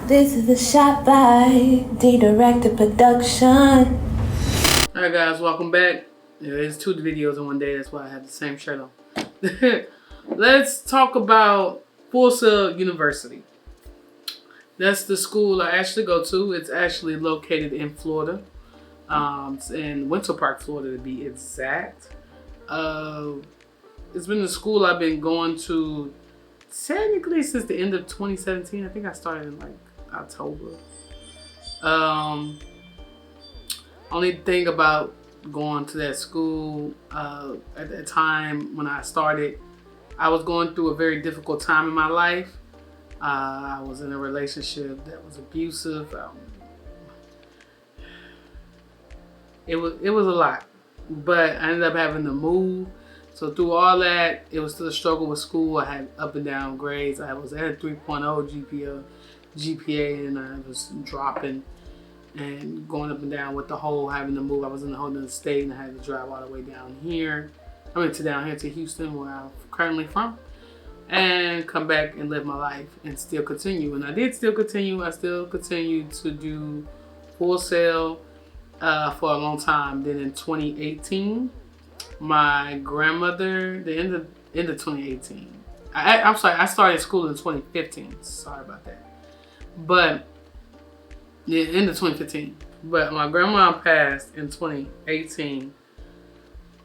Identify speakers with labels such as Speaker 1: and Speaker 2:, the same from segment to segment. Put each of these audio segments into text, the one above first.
Speaker 1: This is a shot by D-Directed Production.
Speaker 2: Alright guys, welcome back. There's two videos in one day, that's why I have the same shirt on. Let's talk about Full Sail University. That's the school I actually go to. It's actually located in Florida. It's in Winter Park, Florida to be exact. It's been the school I've been going to technically since the end of 2017. I think I started in like October. Only thing about going to that school at that time when I started, I was going through a very difficult time in my life. I was in a relationship that was abusive. It was a lot, but I ended up having to move. So through all that, it was still a struggle with school. I had up and down grades. I was at a 3.0 GPA, and I was dropping and going up and down with the whole having to move. I was in a whole other state, and I had to drive all the way down here. Down here to Houston, where I'm currently from, and come back and live my life and still continue. And I did still continue. I still continued to do Full Sail for a long time. Then in 2018, my grandmother, the end of 2018. I'm sorry, I started school in 2015. Sorry about that. But the end of 2015. But my grandma passed in 2018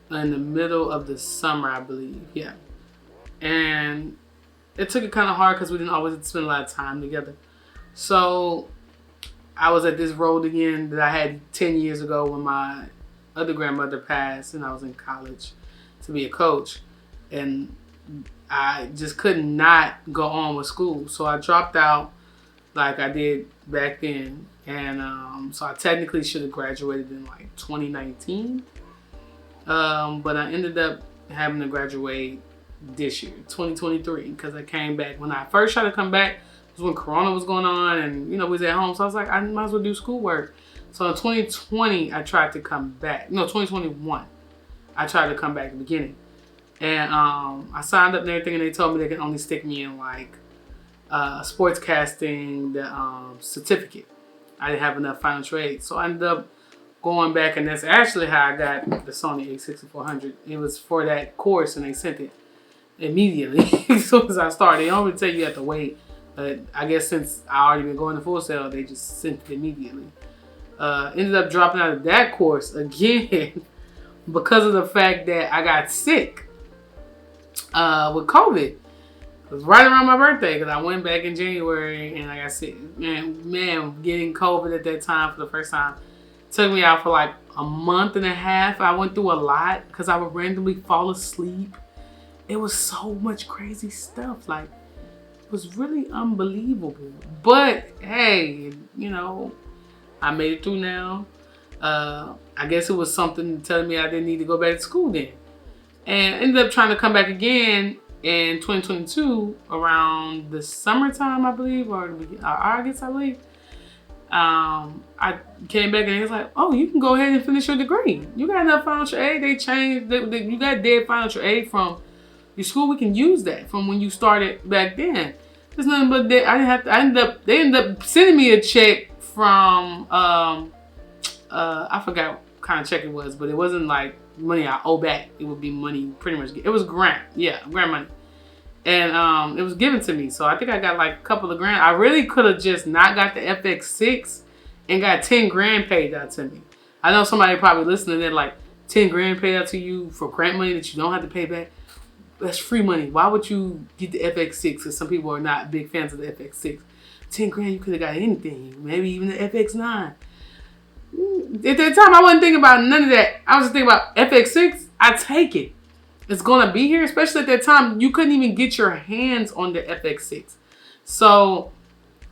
Speaker 2: in the middle of the summer, I believe. Yeah. And it took it kind of hard because we didn't always spend a lot of time together. So I was at this road again that I had 10 years ago when my other grandmother passed, and I was in college to be a coach. And I just could not go on with school. So I dropped out like I did back then. And so I technically should have graduated in like 2019. But I ended up having to graduate this year, 2023, because I came back. When I first tried to come back, was when Corona was going on, and we was at home. So I was like, I might as well do schoolwork. So in 2020, I tried to come back. No, 2021, I tried to come back at the beginning. And I signed up and everything, and they told me they could only stick me in like sportscasting, the certificate. I didn't have enough financial aid. So I ended up going back, and that's actually how I got the Sony A6400. It was for that course, and they sent it immediately as soon as I started. They don't really tell you have to wait, but I guess since I already been going to Full Sail, they just sent it immediately. Ended up dropping out of that course again because of the fact that I got sick with COVID. It was right around my birthday because I went back in January and I got sick. Man, getting COVID at that time for the first time took me out for like a month and a half. I went through a lot because I would randomly fall asleep. It was so much crazy stuff. Like, it was really unbelievable. But hey, I made it through now. I guess it was something telling me I didn't need to go back to school then. And I ended up trying to come back again in 2022 around the summertime, I believe, or August, I believe. I came back and it was like, oh, you can go ahead and finish your degree. You got enough financial aid. They changed. You got dead financial aid from your school. We can use that from when you started back then. There's nothing but that. They ended up sending me a check from I forgot what kind of check it was, but it wasn't like money I owe back. It would be money pretty much. It was grant money, and it was given to me. So I think I got like a couple of grand. I really could have just not got the FX6 and got 10 grand paid out to me. I know somebody probably listening that like 10 grand paid out to you for grant money that you don't have to pay back. That's free money. Why would you get the FX6? Because some people are not big fans of the FX6. 10 grand, you could have got anything. Maybe even the FX9. At that time, I wasn't thinking about none of that. I was just thinking about FX6. I take it. It's going to be here. Especially at that time, you couldn't even get your hands on the FX6. So,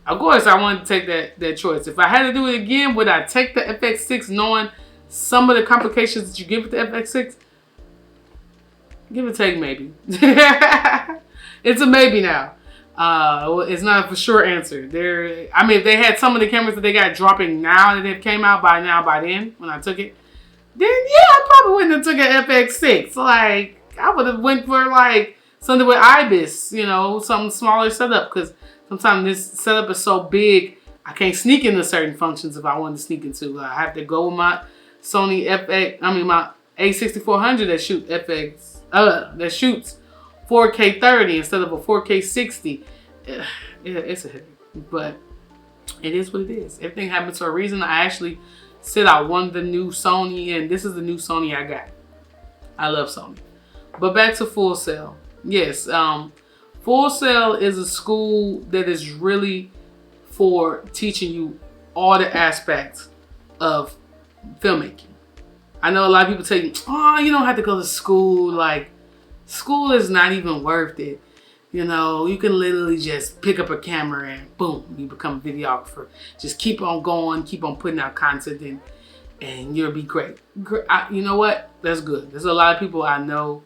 Speaker 2: of course, I wanted to take that choice. If I had to do it again, would I take the FX6 knowing some of the complications that you get with the FX6? Give or take, maybe. It's a maybe now. It's not a for sure answer. If they had some of the cameras that they got dropping now that they came out by then, when I took it, then yeah, I probably wouldn't have took an FX6. Like, I would have went for like something with IBIS, something smaller setup, because sometimes this setup is so big I can't sneak into certain functions if I want to sneak into. I have to go with my Sony my A6400 that shoots 4K 30 instead of a 4K 60. It's a headache, but it is what it is. Everything happens for a reason. I actually said I wanted the new Sony, and this is the new Sony I got. I love Sony. But back to Full Sail. Yes, Full Sail is a school that is really for teaching you all the aspects of filmmaking. I know a lot of people say, oh, you don't have to go to school. Like, school is not even worth it. You know, you can literally just pick up a camera and boom, you become a videographer. Just keep on going, keep on putting out content, and you'll be great. You know what? That's good. There's a lot of people I know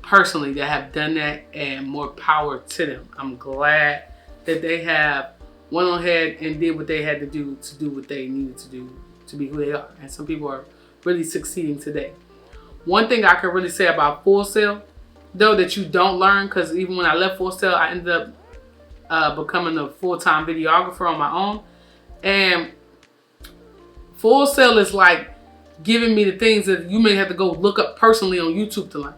Speaker 2: personally that have done that, and more power to them. I'm glad that they have went on ahead and did what they had to do what they needed to do to be who they are. And some people are really succeeding today. One thing I can really say about Full Sail, though, that you don't learn, because even when I left Full Sail, I ended up becoming a full-time videographer on my own. And Full Sail is like giving me the things that you may have to go look up personally on YouTube to learn.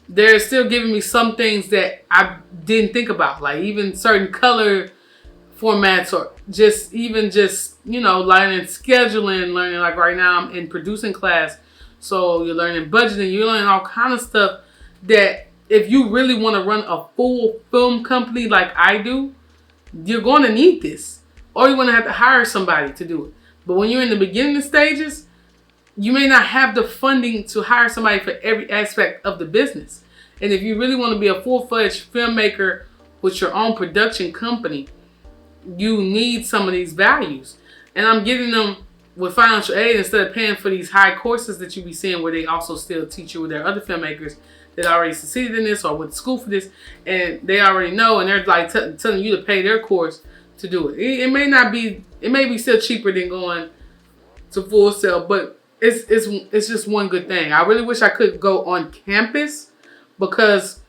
Speaker 2: They're still giving me some things that I didn't think about, like even certain color formats, or just learning scheduling, learning, like right now I'm in producing class. So you're learning budgeting, you're learning all kind of stuff that if you really want to run a full film company like I do, you're going to need this, or you're going to have to hire somebody to do it. But when you're in the beginning stages, you may not have the funding to hire somebody for every aspect of the business. And if you really want to be a full-fledged filmmaker with your own production company, you need some of these values. And I'm getting them with financial aid instead of paying for these high courses that you be seeing where they also still teach you with their other filmmakers that already succeeded in this or went to school for this, and they already know, and they're like telling you to pay their course to do it. It may be still cheaper than going to Full Sail, but it's just one good thing. I really wish I could go on campus, because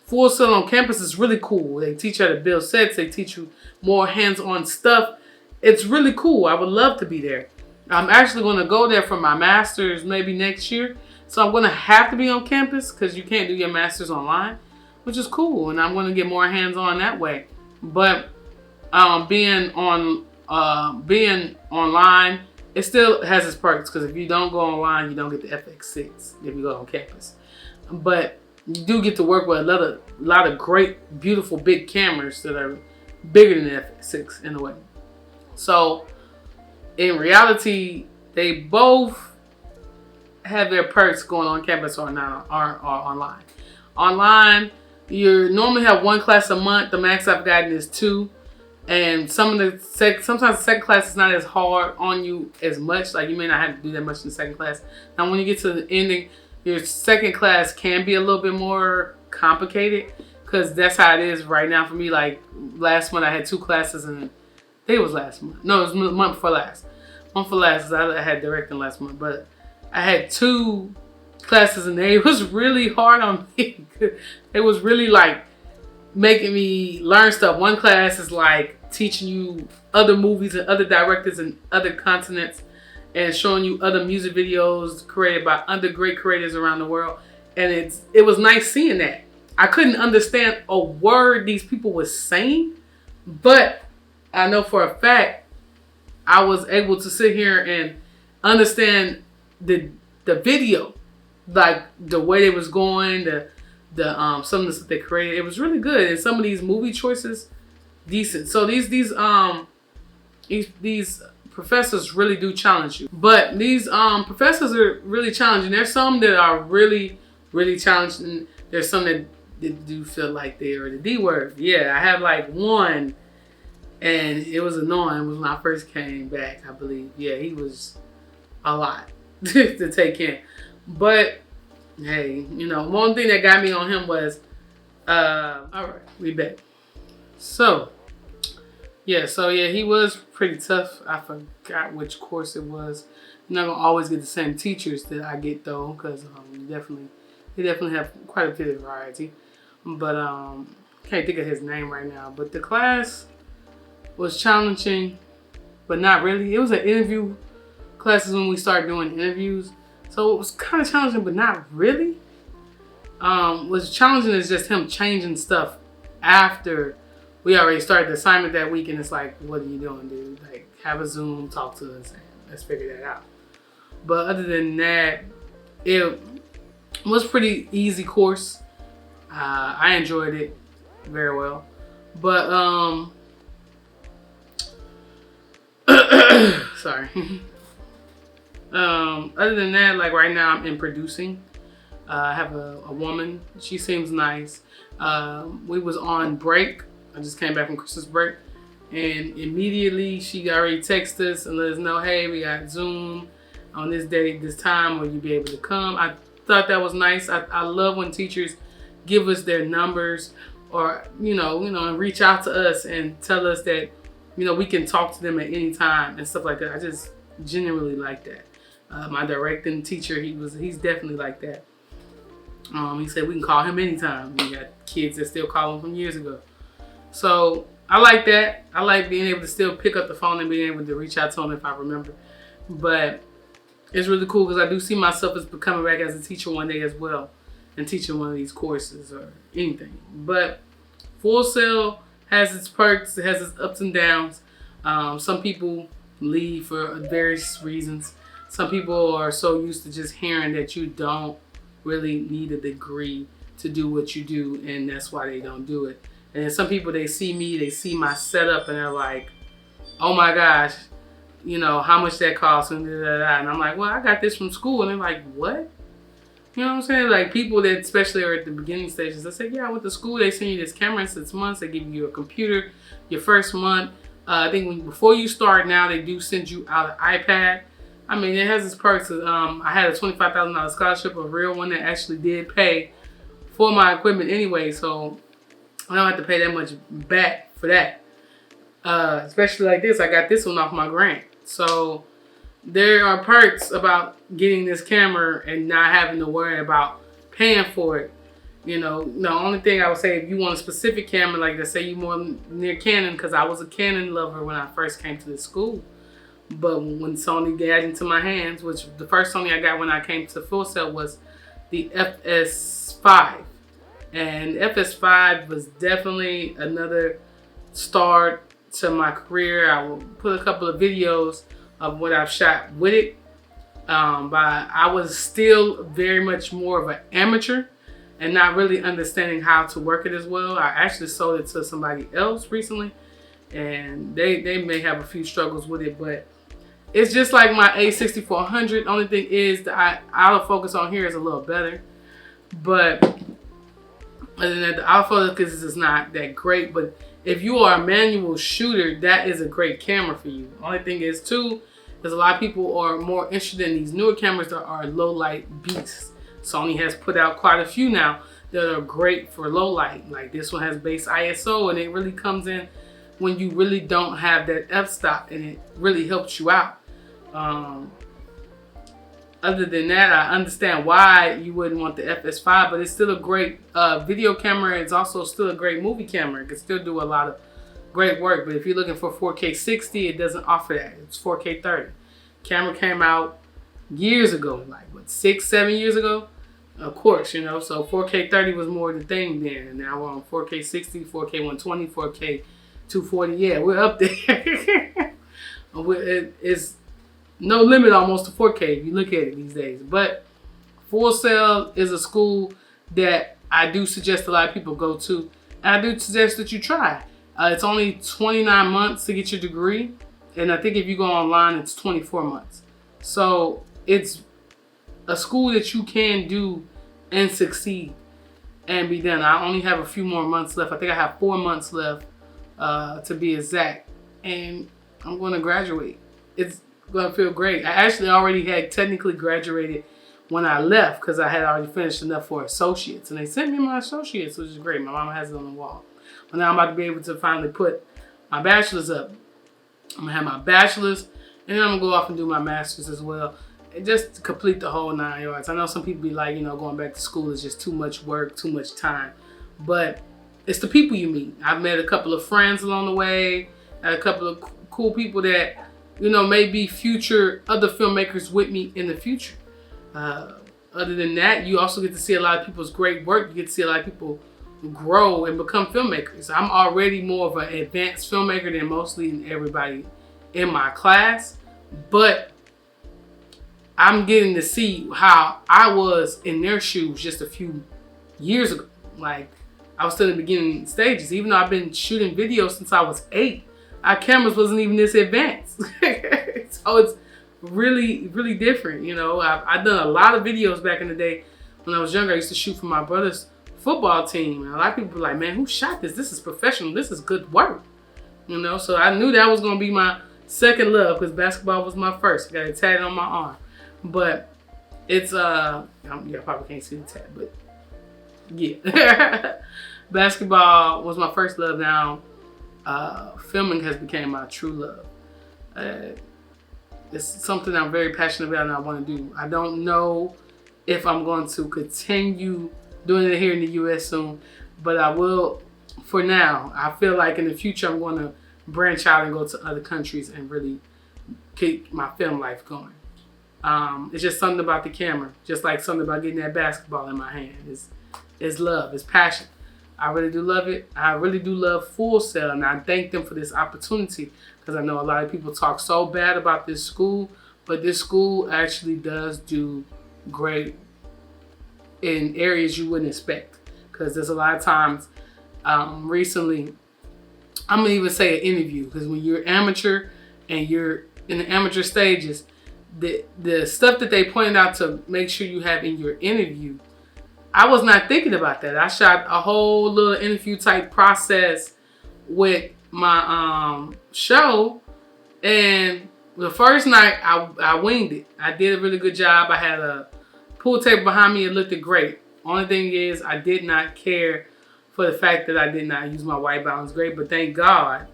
Speaker 2: Full Sail on campus is really cool. They teach you how to build sets. They teach you more hands-on stuff. It's really cool. I would love to be there. I'm actually going to go there for my master's maybe next year. So I'm going to have to be on campus, because you can't do your master's online, which is cool. And I'm going to get more hands-on that way. But being online, it still has its perks, because if you don't go online, you don't get the FX6 if you go on campus. But you do get to work with a lot of great, beautiful, big cameras that are bigger than the FX6 in a way. So in reality, they both have their perks going on campus or online. Online, you normally have one class a month. The max I've gotten is 2. And sometimes the second class is not as hard on you as much. Like, you may not have to do that much in the second class. Now, when you get to the ending, your second class can be a little bit more complicated, because that's how it is right now for me. Like, last month I had 2 classes, and I think it was last month. No, it was the month before last. Month for last, I had directing last month, but I had 2 classes, and it was really hard on me. It was really like making me learn stuff. One class is like teaching you other movies and other directors and other continents, and showing you other music videos created by other great creators around the world. And it was nice seeing that. I couldn't understand a word these people were saying, but I know for a fact I was able to sit here and understand the video, like the way they was going, some of the stuff they created. It was really good, and some of these movie choices, decent. So these professors really do challenge you. But these professors are really challenging. There's some that are really, really challenging. There's some that do feel like they are the D word. Yeah, I have like one, and it was annoying. It was when I first came back, I believe. Yeah, he was a lot to take in. But hey, one thing that got me on him was, all right, we back. So yeah, he was pretty tough. I forgot which course it was. You're not gonna always get the same teachers that I get though, because they definitely have quite a bit of variety. But can't think of his name right now. But the class was challenging, but not really. It was an interview classes when we started doing interviews. So it was kind of challenging, but not really. What's challenging is just him changing stuff after we already started the assignment that week, and it's like, what are you doing, dude? Like, have a Zoom, talk to us, and let's figure that out. But other than that, it was pretty easy course. I enjoyed it very well. But, sorry. Other than that, like right now I'm in producing. I have a woman. She seems nice. We was on break. I just came back from Christmas break, and immediately she already texted us and let us know, hey, we got Zoom on this day, this time, will you be able to come? I thought that was nice. I love when teachers give us their numbers, or and reach out to us and tell us that we can talk to them at any time and stuff like that. I just genuinely like that. My directing teacher, he's definitely like that. He said we can call him anytime. We got kids that still call him from years ago. So I like that. I like being able to still pick up the phone and being able to reach out to him if I remember. But it's really cool because I do see myself as becoming back as a teacher one day as well, and teaching one of these courses or anything. But Full Sail has its perks. It has its ups and downs. Some people leave for various reasons. Some people are so used to just hearing that you don't really need a degree to do what you do, and that's why they don't do it. And then some people, they see me, they see my setup, and they're like, oh my gosh, how much that costs, and and I'm like, well, I got this from school. And they're like, what? You know what I'm saying? Like, people that especially are at the beginning stages, they say, yeah, I went to school, they send you this camera in 6 months, they give you a computer your first month. I think before you start now, they do send you out an iPad. I mean, it has its perks. I had a $25,000 scholarship, a real one that actually did pay for my equipment anyway, so I don't have to pay that much back for that. Especially like this, I got this one off my grant. So there are perks about getting this camera and not having to worry about paying for it. The only thing I would say, if you want a specific camera, like let's say you more near Canon, because I was a Canon lover when I first came to this school. But when Sony got into my hands, which the first Sony I got when I came to Full Sail was the FS6. And FS6 was definitely another start to my career. I will put a couple of videos of what I've shot with it. But I was still very much more of an amateur and not really understanding how to work it as well. I actually sold it to somebody else recently, and they may have a few struggles with it, but it's just like my A6400. Only thing is the autofocus on here is a little better. But other than that, the autofocus is not that great. But if you are a manual shooter, that is a great camera for you. Only thing is too, is a lot of people are more interested in these newer cameras that are low light beasts. Sony has put out quite a few now that are great for low light. Like this one has base ISO, and it really comes in when you really don't have that f-stop, and it really helps you out. Other than that, I understand why you wouldn't want the FS6, but it's still a great video camera. It's also still a great movie camera. It can still do a lot of great work. But if you're looking for 4K 60, it doesn't offer that. It's 4K 30. Camera came out years ago, like what, 6-7 years ago? Of course, so 4K 30 was more the thing then. And now we're on 4K 60, 4K 120, 4K 240. Yeah, we're up there. It's no limit almost to 4K if you look at it these days. But Full Sail is a school that I do suggest a lot of people go to. And I do suggest that you try. It's only 29 months to get your degree. And I think if you go online, it's 24 months. So it's a school that you can do and succeed and be done. I only have a few more months left. I think I have 4 months left to be exact. And I'm going to graduate. It's going to feel great. I actually already had technically graduated when I left because I had already finished enough for associates. And they sent me my associates, which is great. My mama has it on the wall. But now I'm about to be able to finally put my bachelor's up. I'm going to have my bachelor's, and then I'm going to go off and do my master's as well. And just to complete the whole 9 yards. I know some people be like, going back to school is just too much work, too much time. But it's the people you meet. I've met a couple of friends along the way I had a couple of cool people that, you know, may be future other filmmakers with me in the future. Other than that, you also get to see a lot of people's great work. You get to see a lot of people grow and become filmmakers. I'm already more of an advanced filmmaker than mostly everybody in my class, but I'm getting to see how I was in their shoes just a few years ago. Like, I was still in the beginning stages. Even though I've been shooting videos since I was 8, our cameras wasn't even this advanced. So it's really, really different. You know, I've done a lot of videos back in the day when I was younger. I used to shoot for my brother's football team. And a lot of people were like, man, who shot this? This is professional. This is good work. You know, so I knew that was going to be my second love because basketball was my first. I got it tatted on my arm. But it's, yeah, I probably can't see the tat, but yeah. Basketball was my first love. Now, filming has become my true love. It's something I'm very passionate about and I want to do. I don't know if I'm going to continue doing it here in the U.S. soon, but I will for now. I feel like in the future I'm going to branch out and go to other countries and really keep my film life going. It's just something about the camera, just like something about getting that basketball in my hand. It's love, it's passion. I really do love it. I really do love Full Sail, and I thank them for this opportunity because I know a lot of people talk so bad about this school, but this school actually does do great in areas you wouldn't expect. Because there's a lot of times, recently, I'm gonna even say an interview, because when you're amateur and you're in the amateur stages, the stuff that they pointed out to make sure you have in your interview, I was not thinking about that. I shot a whole little interview type process with my show, and the first night I winged it. I did a really good job. I had a pool table behind me. It looked great. Only thing is I did not care for the fact that I did not use my white balance grade, but thank God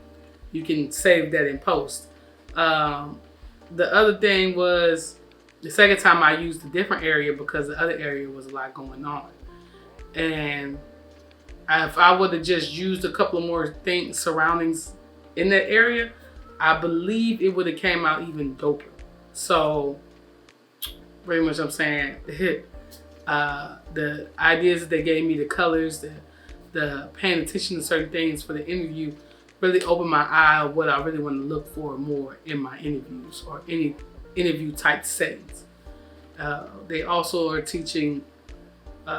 Speaker 2: you can save that in post. The other thing was the second time I used a different area because the other area was a lot going on. And if I would have just used a couple of more surroundings in that area, I believe it would have came out even doper. So pretty much I'm saying the ideas that they gave me, the colors, the paying attention to certain things for the interview really opened my eye of what I really want to look for more in my interviews or any interview type settings. They also are teaching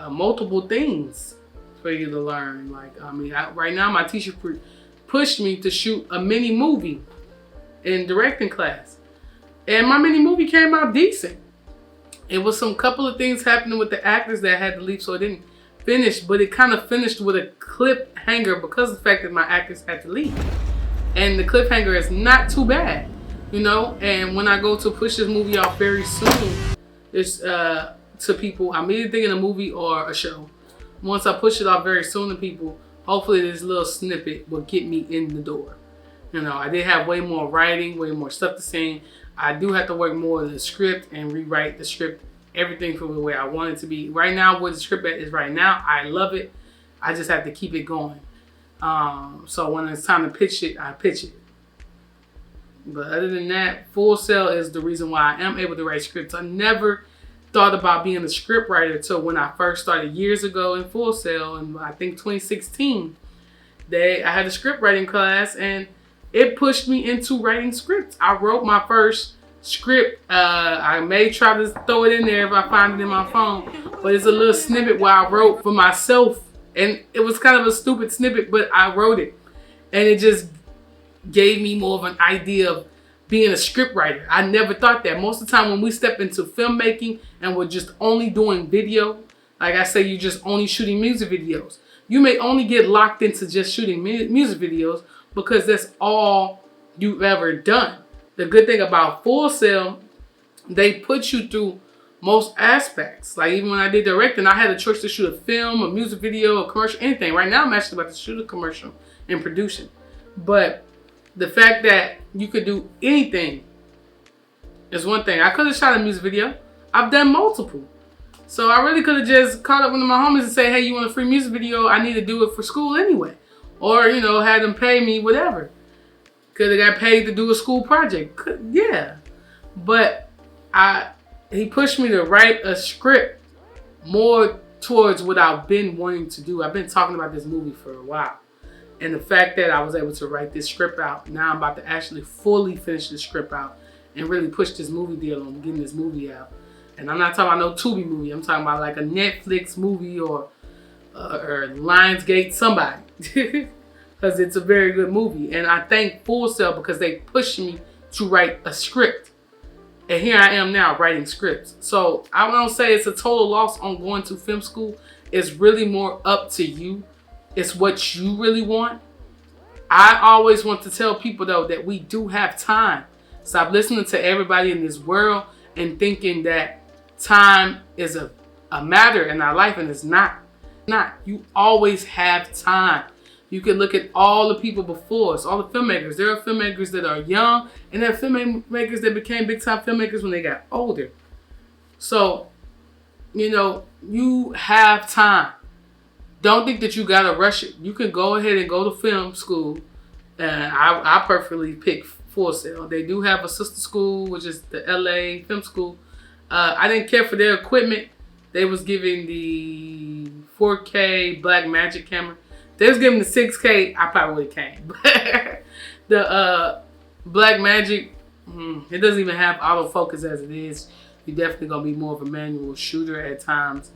Speaker 2: multiple things for you to learn. Like, I mean, right now my teacher pushed me to shoot a mini movie in directing class. And my mini movie came out decent. It was some couple of things happening with the actors that had to leave, so it didn't finish, but it kind of finished with a cliffhanger because of the fact that my actors had to leave. And the cliffhanger is not too bad, you know? And when I go to push this movie off very soon, it's to people, I'm either thinking a movie or a show. Once I push it off very soon to people, hopefully this little snippet will get me in the door. You know, I did have way more writing, way more stuff to say. I do have to work more on the script and rewrite the script, everything from the way I want it to be. Right now, where the script is right now, I love it. I just have to keep it going. So when it's time to pitch it, I pitch it. But other than that, Full Sail is the reason why I am able to write scripts. I never thought about being a script writer until when I first started years ago in Full Sail, in I think 2016. I had a script writing class, and it pushed me into writing scripts. I wrote my first script. I may try to throw it in there if I find it in my phone, but it's a little snippet where I wrote for myself, and it was kind of a stupid snippet, but I wrote it, and it just gave me more of an idea of being a script writer. I never thought that. Most of the time when we step into filmmaking and we're just only doing video, like I say, you're just only shooting music videos. You may only get locked into just shooting music videos because that's all you've ever done. The good thing about Full Sail, they put you through most aspects. Like even when I did directing, I had a choice to shoot a film, a music video, a commercial, anything. Right now I'm actually about to shoot a commercial and produce it. But the fact that you could do anything is one thing. I could have shot a music video. I've done multiple. So I really could have just called up one of my homies and say, hey, you want a free music video? I need to do it for school anyway. Or, you know, had them pay me, whatever. Could have got paid to do a school project. Yeah. But he pushed me to write a script more towards what I've been wanting to do. I've been talking about this movie for a while. And the fact that I was able to write this script out, now I'm about to actually fully finish this script out and really push this movie deal on getting this movie out. And I'm not talking about no Tubi movie. I'm talking about like a Netflix movie or Lionsgate somebody. Because it's a very good movie. And I thank Full Sail because they pushed me to write a script. And here I am now writing scripts. So I don't say it's a total loss on going to film school. It's really more up to you. It's what you really want. I always want to tell people though that we do have time. Stop listening to everybody in this world and thinking that time is a matter in our life, and it's not. You always have time. You can look at all the people before us, all the filmmakers. There are filmmakers that are young, and there are filmmakers that became big time filmmakers when they got older. So, you have time. Don't think that you gotta rush it. You can go ahead and go to film school. And I perfectly pick Full Sail. They do have a sister school, which is the LA Film School. I didn't care for their equipment. They was giving the 4K Blackmagic camera. If they was giving the 6K, I probably would have came. But the Blackmagic, it doesn't even have autofocus as it is. You're definitely gonna be more of a manual shooter at times.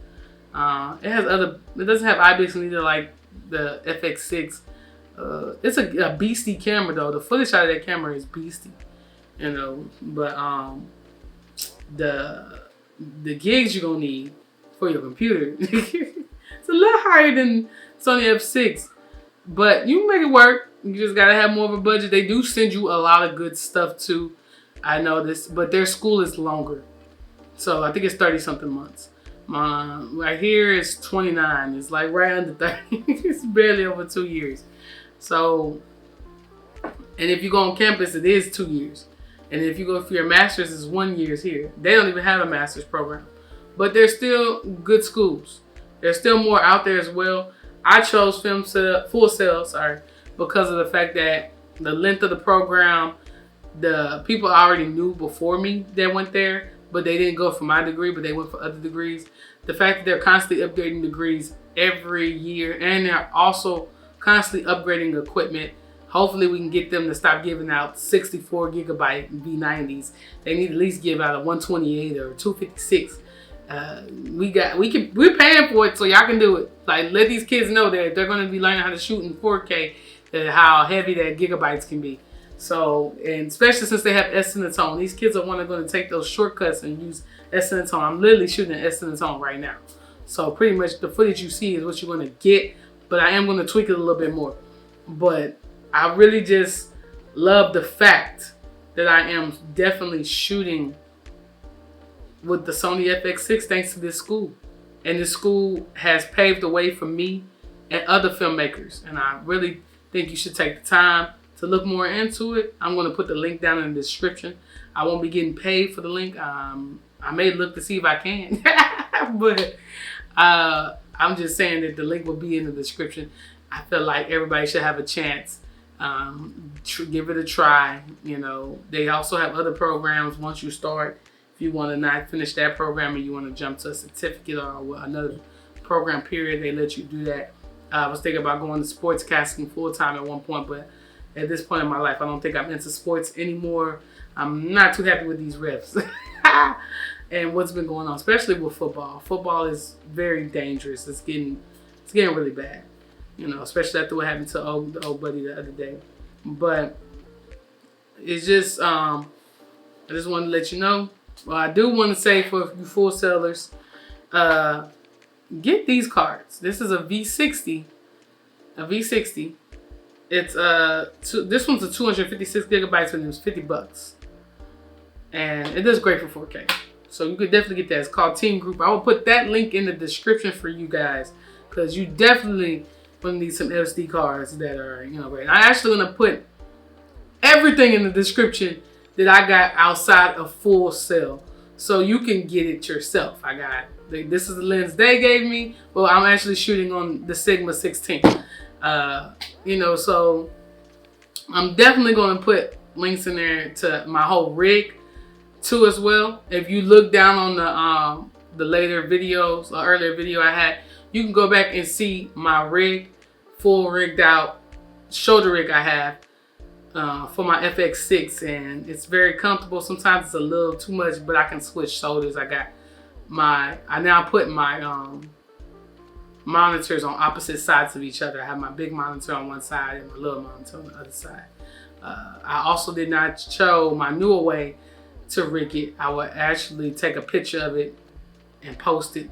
Speaker 2: It doesn't have IBIS neither like the FX6. It's a beastie camera though. The footage out of that camera is beastie, But the gigs you're gonna need for your computer, it's a lot higher than Sony FX6, but you can make it work. You just gotta have more of a budget. They do send you a lot of good stuff too. I know this, but their school is longer, so I think it's 30-something months. Right here is 29. It's like right under 30. It's barely over 2 years. So, and if you go on campus, it is 2 years. And if you go for your master's, it's 1 year here. They don't even have a master's program. But they're still good schools. There's still more out there as well. I chose Full Sail, because of the fact that the length of the program, the people I already knew before me that went there, but they didn't go for my degree, but they went for other degrees. The fact that they're constantly updating degrees every year, and they're also constantly upgrading equipment. Hopefully we can get them to stop giving out 64 gigabyte V90s. They need to at least give out a 128 or 256. We're paying for it, so y'all can do it. Like, let these kids know that they're going to be learning how to shoot in 4K, and how heavy that gigabytes can be. So, and especially since they have S-Cinetone, these kids are going to take those shortcuts and use S-Cinetone. I'm literally shooting S-Cinetone right now. So pretty much the footage you see is what you're going to get, but I am going to tweak it a little bit more. But I really just love the fact that I am definitely shooting with the Sony FX6 thanks to this school. And this school has paved the way for me and other filmmakers. And I really think you should take the time to look more into it. I'm going to put the link down in the description. I won't be getting paid for the link. I may look to see if I can. But I'm just saying that the link will be in the description. I feel like everybody should have a chance. Give it a try. They also have other programs once you start. If you want to not finish that program and you want to jump to a certificate or another program period, they let you do that. I was thinking about going to sports casting full time at one point, but at this point in my life, I don't think I'm into sports anymore. I'm not too happy with these refs and what's been going on, especially with football. Football is very dangerous. It's getting really bad. Especially after what happened to the old buddy the other day. But it's just, I just wanted to let you know. Well, I do want to say for you Full Sailors, get these cards. This is a V60. It's this one's a 256 gigabytes and it was $50, and it does great for 4K. So you could definitely get that. It's called Team Group. I will put that link in the description for you guys, because you definitely gonna need some SD cards that are great. I'm actually gonna put everything in the description that I got outside of Full Sail, so you can get it yourself. This is the lens they gave me. Well, I'm actually shooting on the Sigma 16. So I'm definitely going to put links in there to my whole rig too as well. If you look down on the later videos, or earlier video I had, you can go back and see my rig, full rigged out shoulder rig I have for my FX6, and it's very comfortable. Sometimes it's a little too much, but I can switch shoulders. I now put my monitors on opposite sides of each other. I have my big monitor on one side and my little monitor on the other side. I also did not show my newer way to rig it. I would actually take a picture of it and post it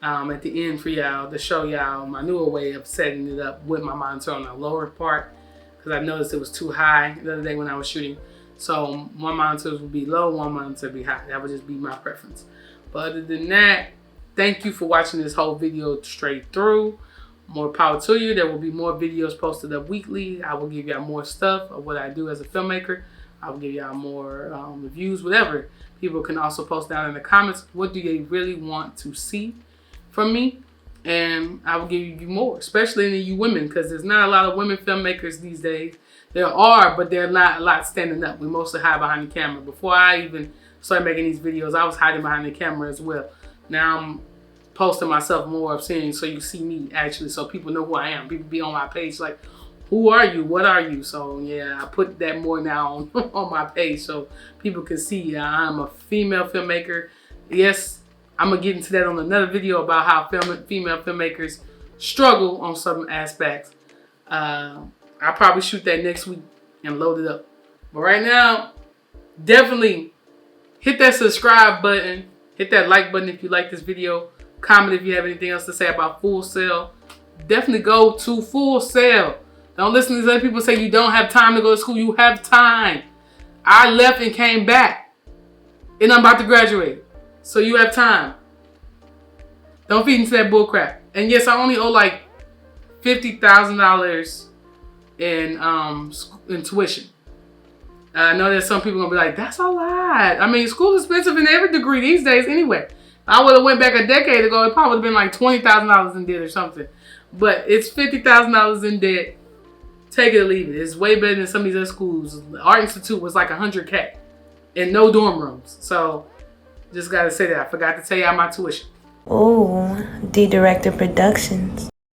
Speaker 2: at the end for y'all to show y'all my newer way of setting it up with my monitor on the lower part, because I noticed it was too high the other day when I was shooting. So one monitor would be low, one monitor would be high. That would just be my preference. But other than that, thank you for watching this whole video straight through. More power to you. There will be more videos posted up weekly. I will give y'all more stuff of what I do as a filmmaker. I will give y'all more reviews, whatever. People can also post down in the comments, what do they really want to see from me? And I will give you more, especially in you women, because there's not a lot of women filmmakers these days. There are, but they're not a lot standing up. We mostly hide behind the camera. Before I even started making these videos, I was hiding behind the camera as well. Now I'm posting myself more of seeing, so you see me actually, so people know who I am. People be on my page like, who are you? What are you? So yeah, I put that more now on my page so people can see I'm a female filmmaker. Yes, I'm gonna get into that on another video about how female filmmakers struggle on some aspects. I'll probably shoot that next week and load it up. But right now, definitely hit that subscribe button. Hit that like button if you like this video. Comment if you have anything else to say about Full Sail. Definitely go to Full Sail. Don't listen to these other people say you don't have time to go to school. You have time. I left and came back. And I'm about to graduate. So you have time. Don't feed into that bull crap. And yes, I only owe like $50,000 in tuition. I know that some people are going to be like, that's a lot. I mean, school is expensive in every degree these days anyway. I would have went back a decade ago, it probably would have been like $20,000 in debt or something. But it's $50,000 in debt. Take it or leave it. It's way better than some of these other schools. The Art Institute was like $100K and no dorm rooms. So just got to say that. I forgot to tell y'all my tuition.
Speaker 1: Oh, D-Director Productions.